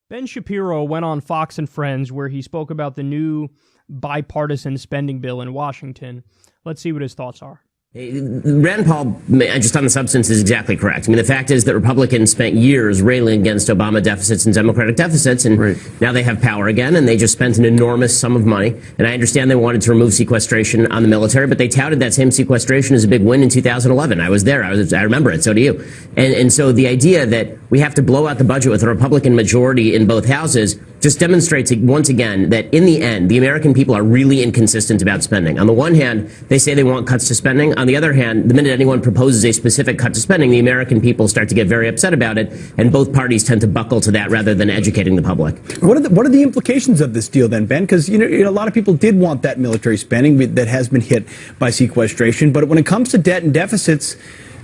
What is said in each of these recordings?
Ben Shapiro went on Fox and Friends where he spoke about the new bipartisan spending bill in Washington. Let's see what his thoughts are. Rand Paul, just on the substance, is exactly correct. I mean, the fact is that Republicans spent years railing against Obama deficits and Democratic deficits, and now they have power again, and they just spent an enormous sum of money. And I understand they wanted to remove sequestration on the military, but they touted that same sequestration as a big win in 2011. I was there. I remember it. So do you. And so the idea that we have to blow out the budget with a Republican majority in both houses just demonstrates once again that in the end, the American people are really inconsistent about spending. On the one hand, they say they want cuts to spending. On the other hand, the minute anyone proposes a specific cut to spending, the American people start to get very upset about it, and both parties tend to buckle to that rather than educating the public. What are the implications of this deal then, Ben? Because a lot of people did want that military spending that has been hit by sequestration, but when it comes to debt and deficits,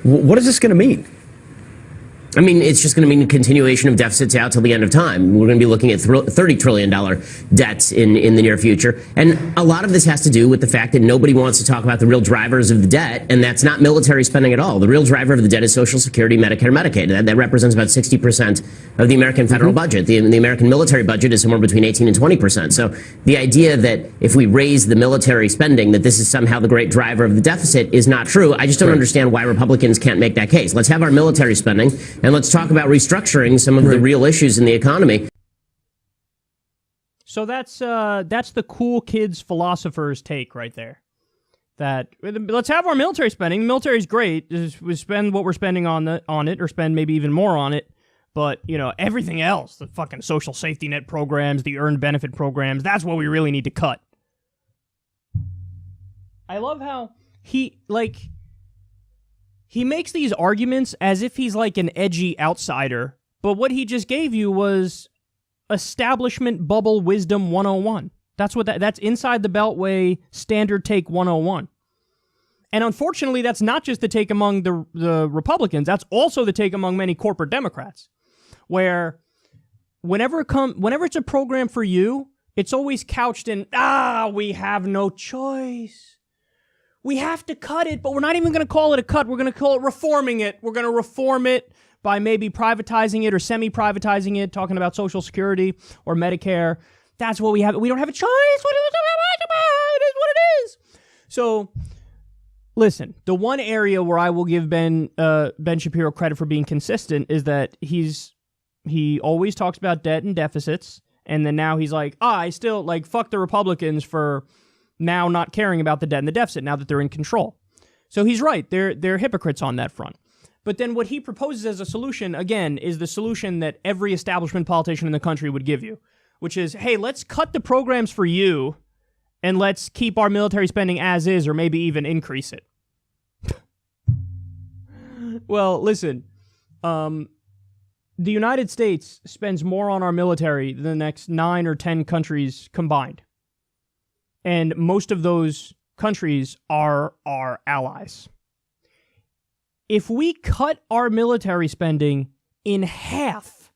what is this going to mean? I mean, it's just going to mean a continuation of deficits out till the end of time. We're going to be looking at $30 trillion debts in the near future. And a lot of this has to do with the fact that nobody wants to talk about the real drivers of the debt, and that's not military spending at all. The real driver of the debt is Social Security, Medicare, Medicaid. That represents about 60% of the American federal budget. The American military budget is somewhere between 18 and 20%. So the idea that if we raise the military spending, that this is somehow the great driver of the deficit is not true. I just don't understand why Republicans can't make that case. Let's have our military spending, and let's talk about restructuring some of the real issues in the economy. So that's the cool kids philosophers take right there. That let's have our military spending. The military is great. We spend what we're spending on it, or spend maybe even more on it. But everything else, the fucking social safety net programs, the earned benefit programs, that's what we really need to cut. I love how he makes these arguments as if he's like an edgy outsider, but what he just gave you was establishment bubble wisdom 101. That's inside the Beltway standard take 101. And unfortunately, that's not just the take among the Republicans, that's also the take among many corporate Democrats, where whenever it's a program for you, it's always couched in, we have no choice. We have to cut it, but we're not even going to call it a cut. We're going to call it reforming it. We're going to reform it by maybe privatizing it or semi-privatizing it, talking about Social Security or Medicare. That's what we have. We don't have a choice. It is what it is. So, listen, the one area where I will give Ben Shapiro credit for being consistent is that he always talks about debt and deficits, and then now he's like, I still, fuck the Republicans for now not caring about the debt and the deficit now that they're in control. So he's right. They're hypocrites on that front. But then what he proposes as a solution, again, is the solution that every establishment politician in the country would give you, which is, hey, let's cut the programs for you and let's keep our military spending as is or maybe even increase it. Well, listen, the United States spends more on our military than the next 9 or 10 countries combined. And most of those countries are our allies. If we cut our military spending in half,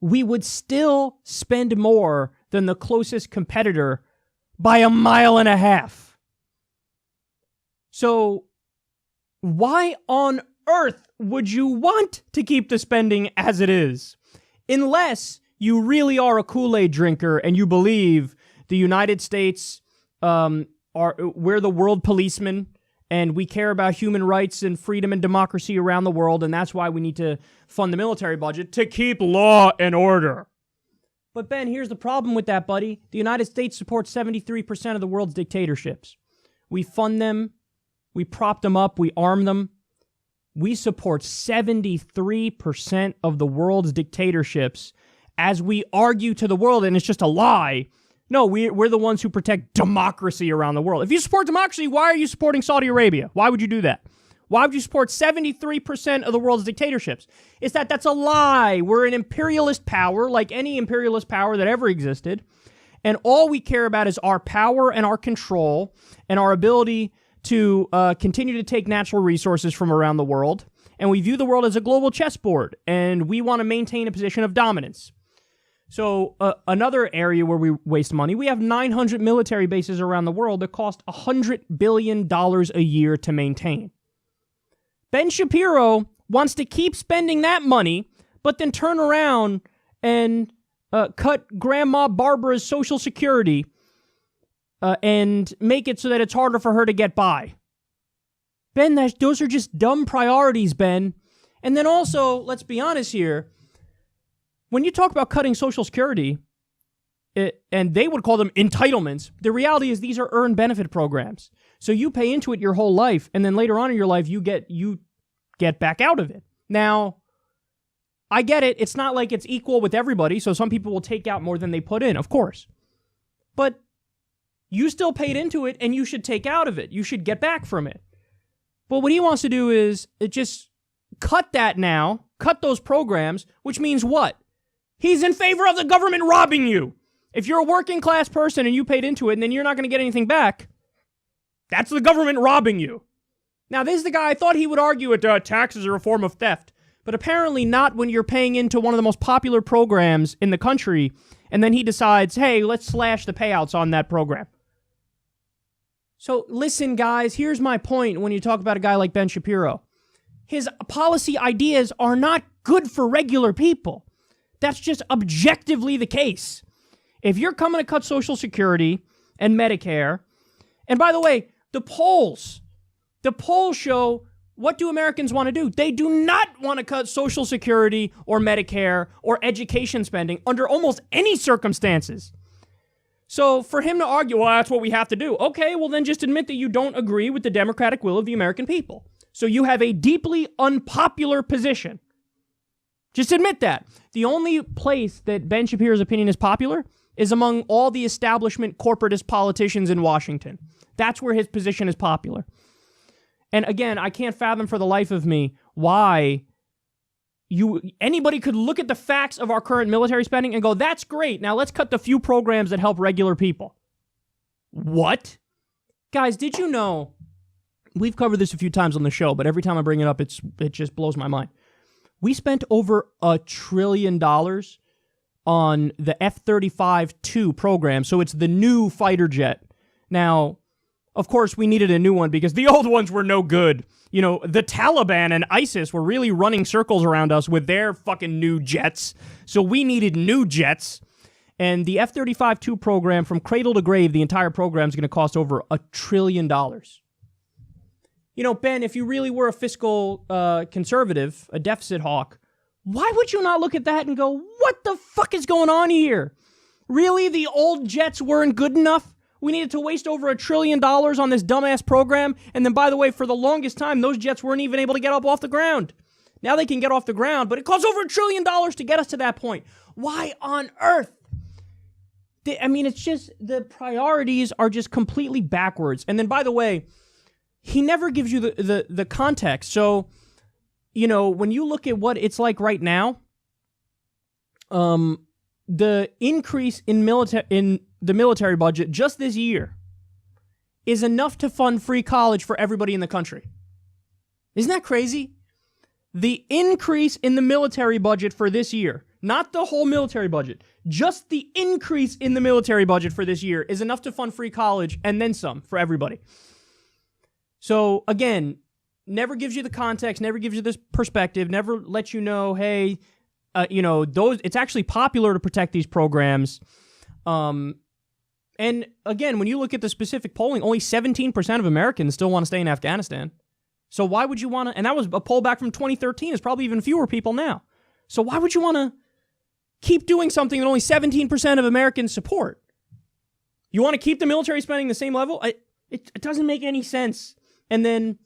we would still spend more than the closest competitor by 1.5 miles. So why on earth would you want to keep the spending as it is? Unless you really are a Kool-Aid drinker and you believe the United States we're the world policemen, and we care about human rights and freedom and democracy around the world, and that's why we need to fund the military budget to keep law and order. But Ben, here's the problem with that, buddy. The United States supports 73% of the world's dictatorships. We fund them, we prop them up, we arm them. We support 73% of the world's dictatorships as we argue to the world, and it's just a lie. No, we're the ones who protect democracy around the world. If you support democracy, why are you supporting Saudi Arabia? Why would you do that? Why would you support 73% of the world's dictatorships? It's that's a lie. We're an imperialist power, like any imperialist power that ever existed. And all we care about is our power and our control and our ability to continue to take natural resources from around the world. And we view the world as a global chessboard, and we want to maintain a position of dominance. So another area where we waste money, we have 900 military bases around the world that cost $100 billion a year to maintain. Ben Shapiro wants to keep spending that money, but then turn around and cut Grandma Barbara's Social Security and make it so that it's harder for her to get by. Ben, those are just dumb priorities, Ben. And then also, let's be honest here, when you talk about cutting Social Security, and they would call them entitlements, the reality is these are earned benefit programs. So you pay into it your whole life, and then later on in your life, you get back out of it. Now, I get it. It's not like it's equal with everybody, so some people will take out more than they put in, of course. But you still paid into it, and you should take out of it. You should get back from it. But what he wants to do is just cut that now, cut those programs, which means what? He's in favor of the government robbing you. If you're a working class person and you paid into it and then you're not going to get anything back, that's the government robbing you. Now, this is the guy I thought he would argue that taxes are a form of theft, but apparently not when you're paying into one of the most popular programs in the country, and then he decides, hey, let's slash the payouts on that program. So listen, guys, here's my point when you talk about a guy like Ben Shapiro. His policy ideas are not good for regular people. That's just objectively the case. If you're coming to cut Social Security and Medicare, and by the way, the polls show, what do Americans want to do? They do not want to cut Social Security or Medicare or education spending under almost any circumstances. So for him to argue, well, that's what we have to do. Okay, well then just admit that you don't agree with the democratic will of the American people. So you have a deeply unpopular position. Just admit that. The only place that Ben Shapiro's opinion is popular is among all the establishment corporatist politicians in Washington. That's where his position is popular. And again, I can't fathom for the life of me why anybody could look at the facts of our current military spending and go, that's great. Now let's cut the few programs that help regular people. What? Guys, did you know, we've covered this a few times on the show, but every time I bring it up, it just blows my mind. We spent over $1 trillion on the F-35-2 program, so it's the new fighter jet. Now, of course, we needed a new one because the old ones were no good. You know, the Taliban and ISIS were really running circles around us with their fucking new jets, so we needed new jets. And the F-35-2 program, from cradle to grave, the entire program is going to cost over $1 trillion. You know, Ben, if you really were a fiscal conservative, a deficit hawk, why would you not look at that and go, what the fuck is going on here? Really? The old jets weren't good enough? We needed to waste over $1 trillion on this dumbass program? And then, by the way, for the longest time, those jets weren't even able to get up off the ground. Now they can get off the ground, but it costs over $1 trillion to get us to that point. Why on earth? I mean, it's just, the priorities are just completely backwards. And then, by the way, he never gives you the context. So, you know, when you look at what it's like right now, the increase in the military budget just this year is enough to fund free college for everybody in the country. Isn't that crazy? The increase in the military budget for this year, not the whole military budget, just the increase in the military budget for this year is enough to fund free college and then some for everybody. So, again, never gives you the context, never gives you this perspective, never lets you know, hey, you know, it's actually popular to protect these programs. And again, when you look at the specific polling, only 17% of Americans still want to stay in Afghanistan. So why would you want to, and that was a poll back from 2013, it's probably even fewer people now. So why would you want to keep doing something that only 17% of Americans support? You want to keep the military spending the same level? It doesn't make any sense. And then,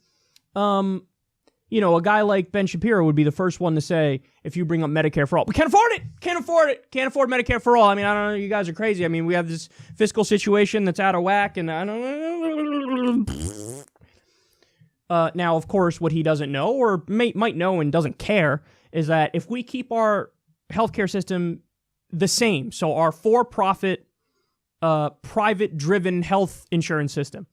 you know, a guy like Ben Shapiro would be the first one to say, if you bring up Medicare for all, we can't afford it. Can't afford it. Can't afford Medicare for all. I mean, I don't know. You guys are crazy. I mean, we have this fiscal situation that's out of whack, and I don't know. Now, of course, what he doesn't know, or might know and doesn't care, is that if we keep our healthcare system the same, so our for-profit, private-driven health insurance system,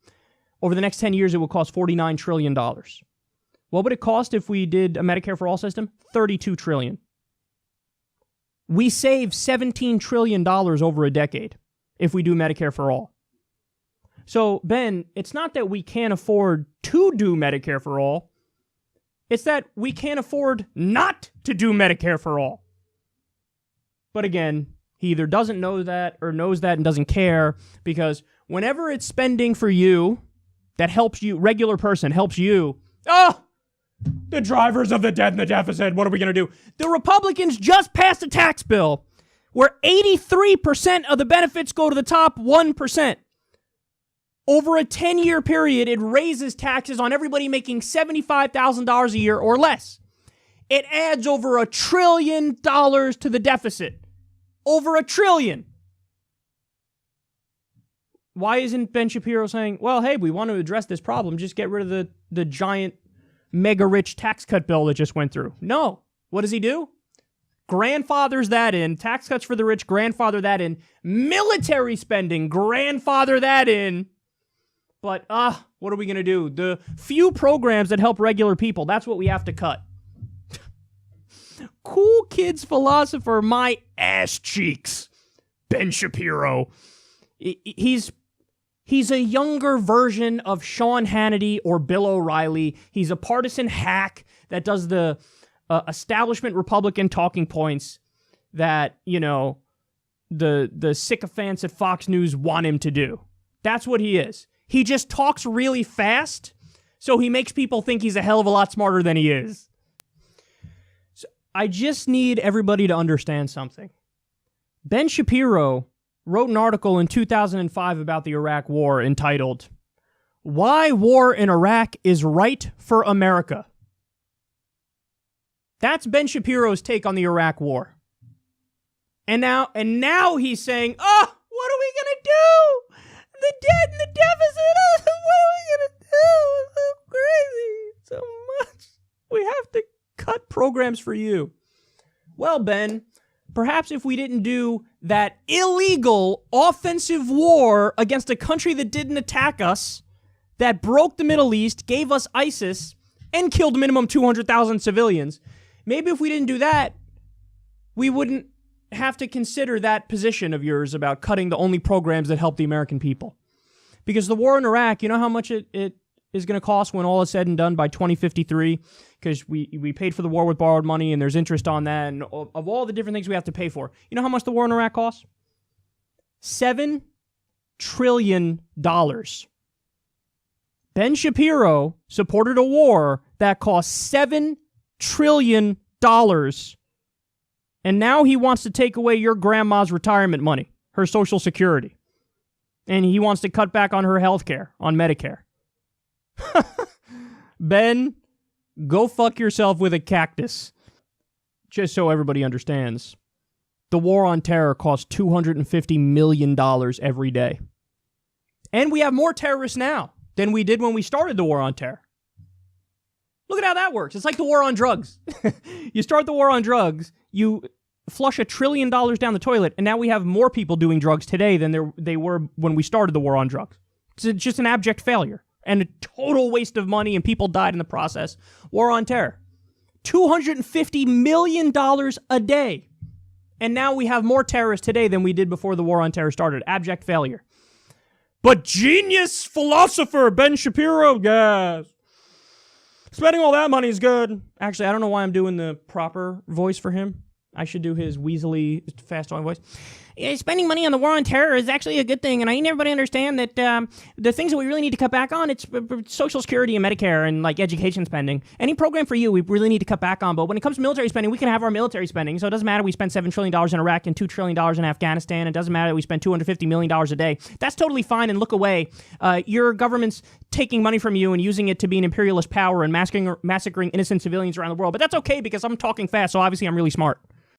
over the next 10 years, it will cost $49 trillion. What would it cost if we did a Medicare for all system? $32 trillion. We save $17 trillion over a decade if we do Medicare for all. So, Ben, it's not that we can't afford to do Medicare for all. It's that we can't afford not to do Medicare for all. But again, He either doesn't know that or knows that and doesn't care, because whenever it's spending for you that helps you, regular person helps you, the drivers of the debt and the deficit, what are we going to do? The Republicans just passed a tax bill where 83% of the benefits go to the top 1%. Over a 10-year period, it raises taxes on everybody making $75,000 a year or less. It adds over $1 trillion to the deficit. Over $1 trillion. Why isn't Ben Shapiro saying, well, hey, we want to address this problem, just get rid of the giant mega-rich tax cut bill that just went through? No. What does he do? Grandfathers that in. Tax cuts for the rich, grandfather that in. Military spending, grandfather that in. But, what are we going to do? The few programs that help regular people, that's what we have to cut. Cool kids philosopher, my ass cheeks. Ben Shapiro. He's a younger version of Sean Hannity or Bill O'Reilly. He's a partisan hack that does the establishment Republican talking points that, the sycophants at Fox News want him to do. That's what he is. He just talks really fast, so he makes people think he's a hell of a lot smarter than he is. So I just need everybody to understand something. Ben Shapiro wrote an article in 2005 about the Iraq War entitled, "Why War in Iraq is Right for America." That's Ben Shapiro's take on the Iraq War. And now he's saying, what are we going to do? The debt and the deficit, what are we going to do? It's so crazy, so much. We have to cut programs for you. Well, Ben, perhaps if we didn't do that illegal offensive war against a country that didn't attack us, that broke the Middle East, gave us ISIS, and killed minimum 200,000 civilians, maybe if we didn't do that, we wouldn't have to consider that position of yours about cutting the only programs that help the American people. Because the war in Iraq, you know how much it is going to cost when all is said and done by 2053? Because we paid for the war with borrowed money, and there's interest on that, and of all the different things we have to pay for. You know how much the war in Iraq costs? $7 trillion. Ben Shapiro supported a war that cost $7 trillion. And now he wants to take away your grandma's retirement money, her Social Security. And he wants to cut back on her health care, on Medicare. Ben, go fuck yourself with a cactus. Just so everybody understands, the war on terror costs $250 million every day. And we have more terrorists now than we did when we started the war on terror. Look at how that works. It's like the war on drugs. You start the war on drugs, you flush $1 trillion down the toilet, and now we have more people doing drugs today than they were when we started the war on drugs. It's just an abject failure and a total waste of money, and people died in the process. War on terror. $250 million a day. And now we have more terrorists today than we did before the war on terror started. Abject failure. But genius philosopher Ben Shapiro, guys. Spending all that money is good. Actually, I don't know why I'm doing the proper voice for him. I should do his weaselly, fast-talking voice. Spending money on the war on terror is actually a good thing, and I need everybody to understand that the things that we really need to cut back on, it's Social Security and Medicare and, education spending. Any program for you, we really need to cut back on, but when it comes to military spending, we can have our military spending, so it doesn't matter we spend $7 trillion in Iraq and $2 trillion in Afghanistan. It doesn't matter that we spend $250 million a day. That's totally fine, and look away. Your government's taking money from you and using it to be an imperialist power and massacring innocent civilians around the world, but that's okay because I'm talking fast, so obviously I'm really smart.